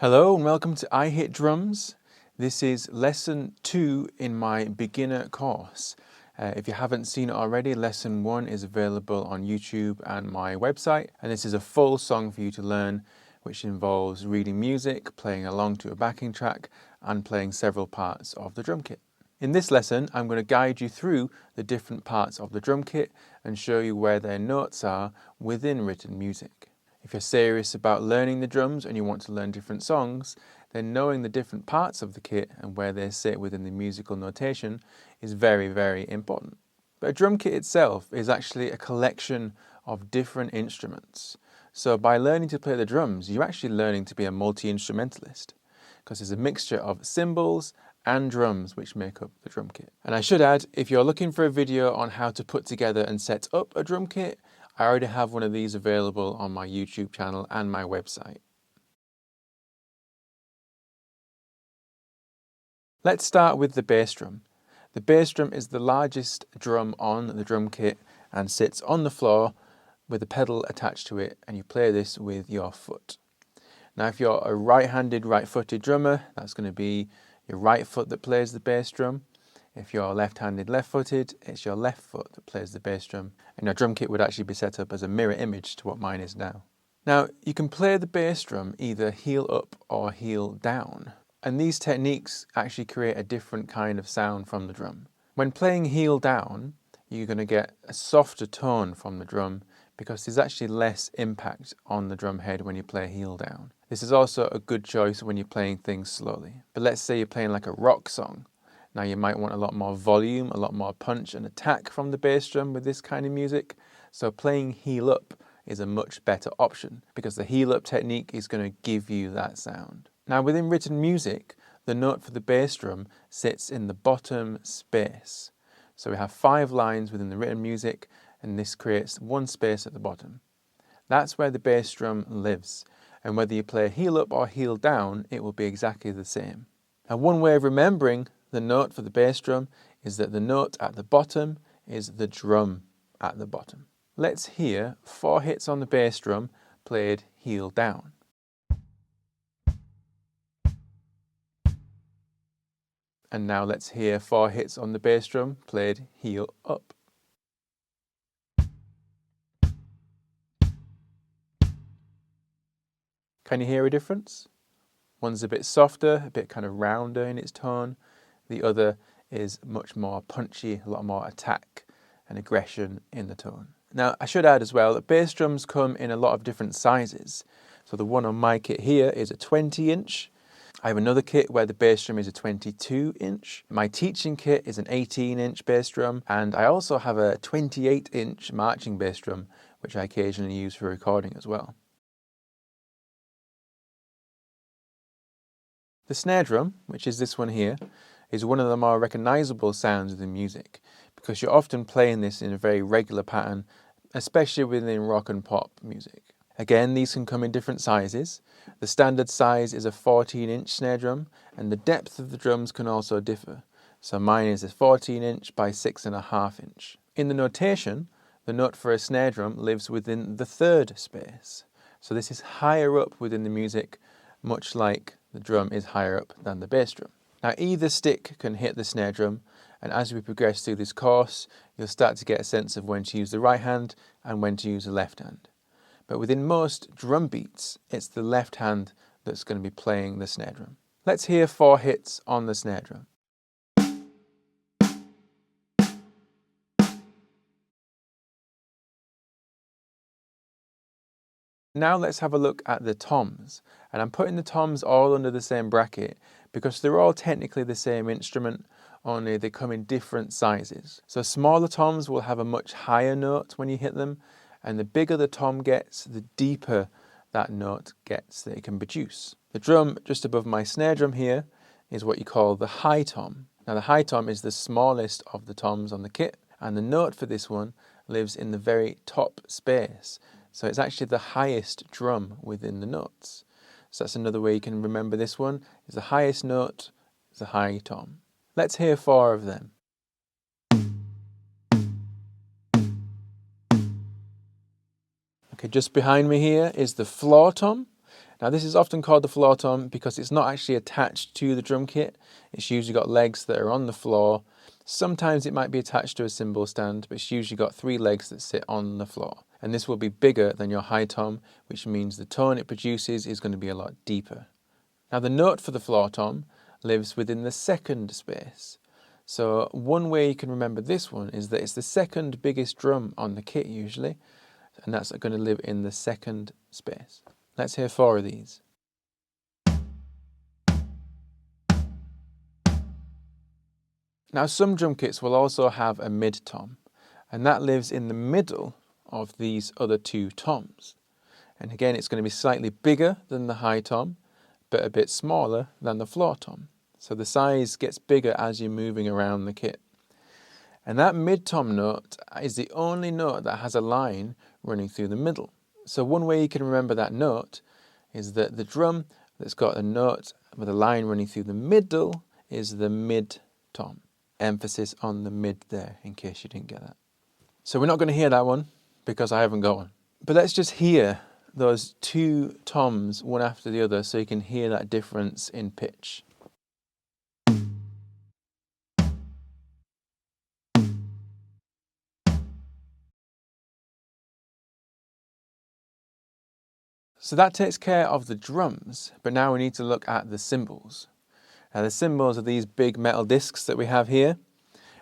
Hello and welcome to I Hit Drums. This is lesson 2 in my beginner course. If you haven't seen it already, lesson 1 is available on YouTube and my website. And this is a full song for you to learn, which involves reading music, playing along to a backing track, and playing several parts of the drum kit. In this lesson, I'm going to guide you through the different parts of the drum kit and show you where their notes are within written music. If you're serious about learning the drums and you want to learn different songs, then knowing the different parts of the kit and where they sit within the musical notation is very, very important. But a drum kit itself is actually a collection of different instruments. So by learning to play the drums, you're actually learning to be a multi-instrumentalist, because there's a mixture of cymbals and drums which make up the drum kit. And I should add, if you're looking for a video on how to put together and set up a drum kit, I already have one of these available on my YouTube channel and my website. Let's start with the bass drum. The bass drum is the largest drum on the drum kit and sits on the floor with a pedal attached to it, and you play this with your foot. Now if you're a right-handed, right-footed drummer, that's going to be your right foot that plays the bass drum. If you're left-handed, left-footed, it's your left foot that plays the bass drum. And your drum kit would actually be set up as a mirror image to what mine is now. Now, you can play the bass drum either heel up or heel down. And these techniques actually create a different kind of sound from the drum. When playing heel down, you're going to get a softer tone from the drum because there's actually less impact on the drum head when you play heel down. This is also a good choice when you're playing things slowly. But let's say you're playing like a rock song. Now you might want a lot more volume, a lot more punch and attack from the bass drum with this kind of music. So playing heel up is a much better option because the heel up technique is going to give you that sound. Now within written music, the note for the bass drum sits in the bottom space. So we have 5 lines within the written music, and this creates one space at the bottom. That's where the bass drum lives. And whether you play heel up or heel down, it will be exactly the same. And one way of remembering the note for the bass drum is that the note at the bottom is the drum at the bottom. Let's hear 4 hits on the bass drum played heel down. And now let's hear 4 hits on the bass drum played heel up. Can you hear a difference? One's a bit softer, a bit kind of rounder in its tone. The other is much more punchy, a lot more attack and aggression in the tone. Now, I should add as well that bass drums come in a lot of different sizes. So the one on my kit here is a 20-inch. I have another kit where the bass drum is a 22-inch. My teaching kit is an 18-inch bass drum. And I also have a 28-inch marching bass drum, which I occasionally use for recording as well. The snare drum, which is this one here, is one of the more recognizable sounds of the music because you're often playing this in a very regular pattern, especially within rock and pop music. Again, these can come in different sizes. The standard size is a 14-inch snare drum, and the depth of the drums can also differ. So mine is a 14-inch by 6.5-inch. In the notation, the note for a snare drum lives within the 3rd space. So this is higher up within the music, much like the drum is higher up than the bass drum. Now either stick can hit the snare drum, and as we progress through this course, you'll start to get a sense of when to use the right hand and when to use the left hand. But within most drum beats, it's the left hand that's going to be playing the snare drum. Let's hear 4 hits on the snare drum. Now let's have a look at the toms, and I'm putting the toms all under the same bracket because they're all technically the same instrument, only they come in different sizes. So smaller toms will have a much higher note when you hit them, and the bigger the tom gets, the deeper that note gets that it can produce. The drum just above my snare drum here is what you call the high tom. Now the high tom is the smallest of the toms on the kit, and the note for this one lives in the very top space. So it's actually the highest drum within the notes. So that's another way you can remember this one, is the highest note is the high tom. Let's hear 4 of them. Okay, just behind me here is the floor tom. Now this is often called the floor tom because it's not actually attached to the drum kit. It's usually got legs that are on the floor. Sometimes it might be attached to a cymbal stand, but it's usually got 3 legs that sit on the floor. And this will be bigger than your high tom, which means the tone it produces is going to be a lot deeper. Now the note for the floor tom lives within the second space. So one way you can remember this one is that it's the second biggest drum on the kit usually, and that's going to live in the second space. Let's hear 4 of these. Now some drum kits will also have a mid-tom, and that lives in the middle of these other 2 toms. And again, it's going to be slightly bigger than the high tom, but a bit smaller than the floor tom. So the size gets bigger as you're moving around the kit. And that mid-tom note is the only note that has a line running through the middle. So one way you can remember that note is that the drum that's got a note with a line running through the middle is the mid-tom. Emphasis on the mid there, in case you didn't get that. So we're not going to hear that one because I haven't got one. But let's just hear those 2 toms one after the other so you can hear that difference in pitch. So that takes care of the drums, but now we need to look at the cymbals. Now the cymbals are these big metal discs that we have here,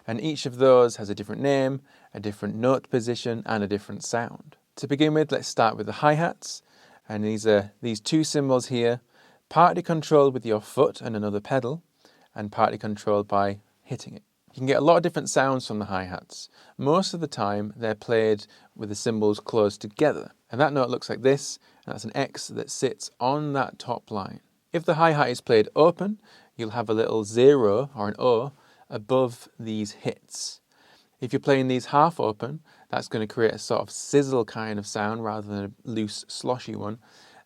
and each of those has a different name, a different note position, and a different sound. To begin with, let's start with the hi-hats, and these are these 2 cymbals here, partly controlled with your foot and another pedal, and partly controlled by hitting it. You can get a lot of different sounds from the hi-hats. Most of the time, they're played with the cymbals closed together, and that note looks like this, and that's an X that sits on that top line. If the hi-hat is played open, you'll have a little 0 or an O above these hits. If you're playing these half open, that's going to create a sort of sizzle kind of sound rather than a loose sloshy one.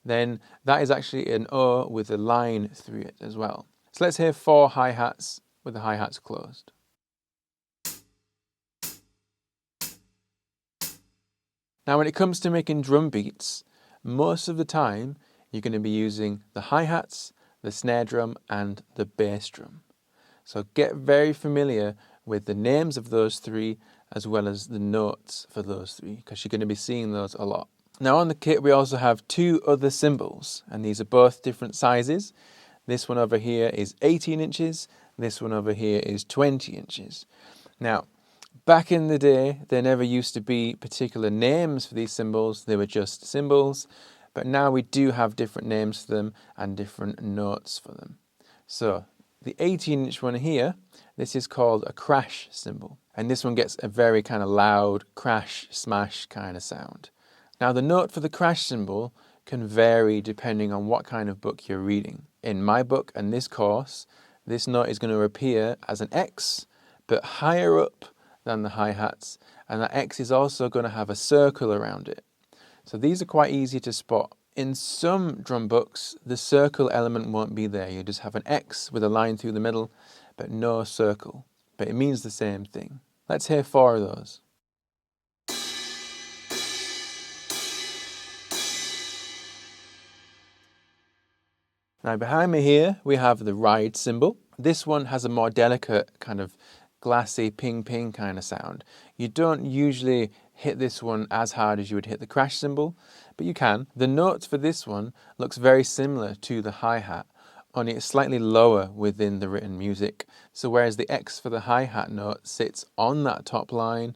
Then that is actually an O with a line through it as well. So let's hear 4 hi-hats with the hi-hats closed. Now when it comes to making drum beats, most of the time you're going to be using the hi-hats, the snare drum and the bass drum. So get very familiar with the names of those 3 as well as the notes for those 3 because you're going to be seeing those a lot. Now on the kit we also have 2 other cymbals, and these are both different sizes. This one over here is 18 inches, this one over here is 20 inches. Now back in the day there never used to be particular names for these cymbals, they were just cymbals, but now we do have different names for them and different notes for them. So the 18-inch one here, this is called a crash cymbal. And this one gets a very kind of loud crash, smash kind of sound. Now the note for the crash cymbal can vary depending on what kind of book you're reading. In my book and this course, this note is going to appear as an X, but higher up than the hi-hats. And that X is also going to have a circle around it. So these are quite easy to spot. In some drum books, the circle element won't be there. You just have an X with a line through the middle, but no circle. But it means the same thing. Let's hear 4 of those. Now behind me here, we have the ride cymbal. This one has a more delicate kind of glassy ping-ping kind of sound. You don't usually hit this one as hard as you would hit the crash cymbal, but you can. The note for this one looks very similar to the hi-hat, only it's slightly lower within the written music. So whereas the X for the hi-hat note sits on that top line,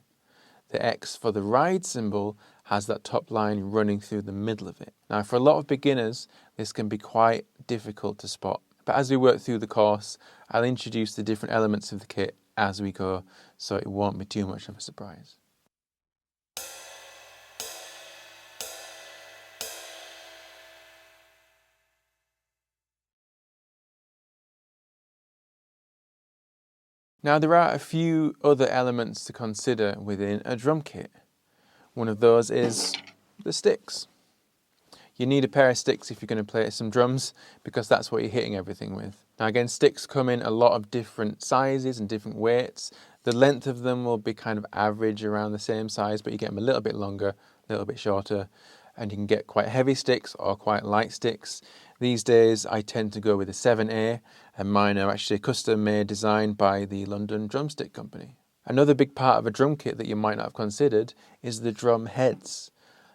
the X for the ride cymbal has that top line running through the middle of it. Now for a lot of beginners, this can be quite difficult to spot. But as we work through the course, I'll introduce the different elements of the kit as we go, so it won't be too much of a surprise. Now there are a few other elements to consider within a drum kit. One of those is the sticks. You need a pair of sticks if you're going to play some drums because that's what you're hitting everything with. Now again, sticks come in a lot of different sizes and different weights. The length of them will be kind of average around the same size, but you get them a little bit longer, a little bit shorter. and you can get quite heavy sticks or quite light sticks. These days I tend to go with a 7A, and mine are actually custom made, designed by the London Drumstick Company. Another big part of a drum kit that you might not have considered is the drum heads.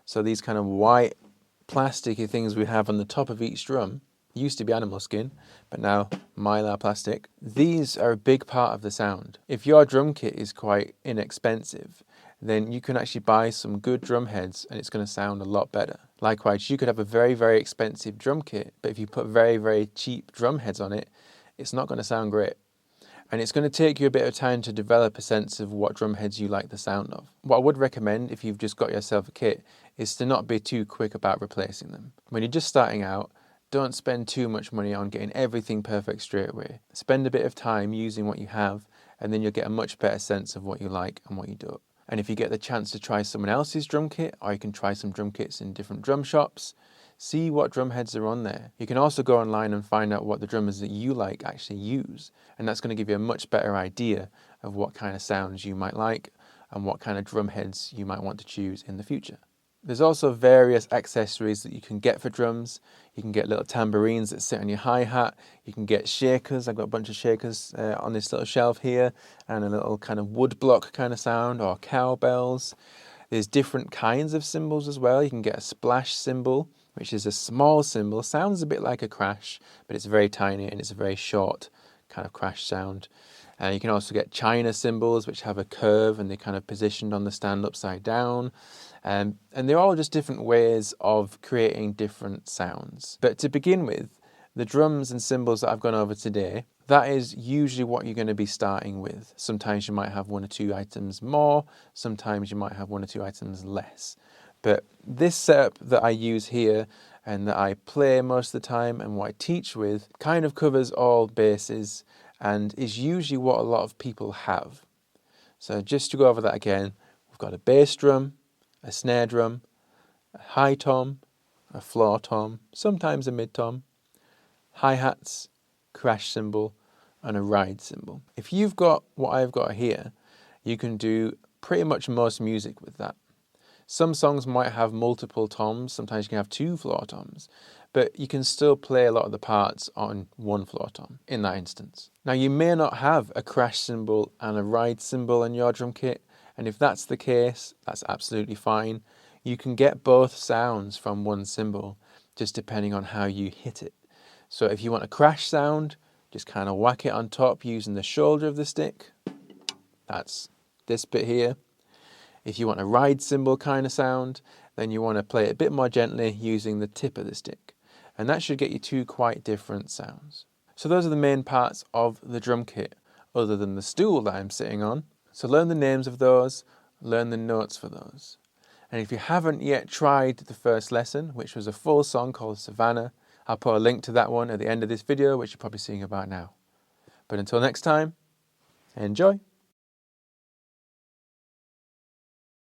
So these kind of white plasticky things we have on the top of each drum, used to be animal skin, but now mylar plastic. These are a big part of the sound. If your drum kit is quite inexpensive, then you can actually buy some good drum heads and it's going to sound a lot better. Likewise, you could have a very, very expensive drum kit, but if you put very, very cheap drum heads on it, it's not going to sound great. And it's going to take you a bit of time to develop a sense of what drum heads you like the sound of. What I would recommend if you've just got yourself a kit is to not be too quick about replacing them. When you're just starting out, don't spend too much money on getting everything perfect straight away. Spend a bit of time using what you have, and then you'll get a much better sense of what you like and what you don't. And if you get the chance to try someone else's drum kit, or you can try some drum kits in different drum shops, see what drum heads are on there. You can also go online and find out what the drummers that you like actually use, and that's going to give you a much better idea of what kind of sounds you might like and what kind of drum heads you might want to choose in the future. There's also various accessories that you can get for drums. You can get little tambourines that sit on your hi-hat. You can get shakers. I've got a bunch of shakers on this little shelf here, and a little kind of wood block kind of sound, or cowbells. There's different kinds of cymbals as well. You can get a splash cymbal, which is a small cymbal. Sounds a bit like a crash, but it's very tiny and it's a very short kind of crash sound. You can also get China cymbals, which have a curve and they're kind of positioned on the stand upside down. And they're all just different ways of creating different sounds. But to begin with, the drums and cymbals that I've gone over today, that is usually what you're going to be starting with. Sometimes you might have one or two items more, sometimes you might have one or two items less. But this setup that I use here and that I play most of the time and what I teach with kind of covers all bases and is usually what a lot of people have. So just to go over that again, we've got a bass drum, a snare drum, a high tom, a floor tom, sometimes a mid tom, hi-hats, crash cymbal, and a ride cymbal. If you've got what I've got here, you can do pretty much most music with that. Some songs might have multiple toms, sometimes you can have two floor toms, but you can still play a lot of the parts on one floor tom in that instance. Now you may not have a crash cymbal and a ride cymbal in your drum kit, and if that's the case, that's absolutely fine. You can get both sounds from one cymbal, just depending on how you hit it. So if you want a crash sound, just kind of whack it on top using the shoulder of the stick. That's this bit here. If you want a ride cymbal kind of sound, then you want to play it a bit more gently using the tip of the stick. And that should get you two quite different sounds. So those are the main parts of the drum kit, other than the stool that I'm sitting on. So learn the names of those, learn the notes for those. And if you haven't yet tried the first lesson, which was a full song called Savannah, I'll put a link to that one at the end of this video, which you're probably seeing about now. But until next time, enjoy!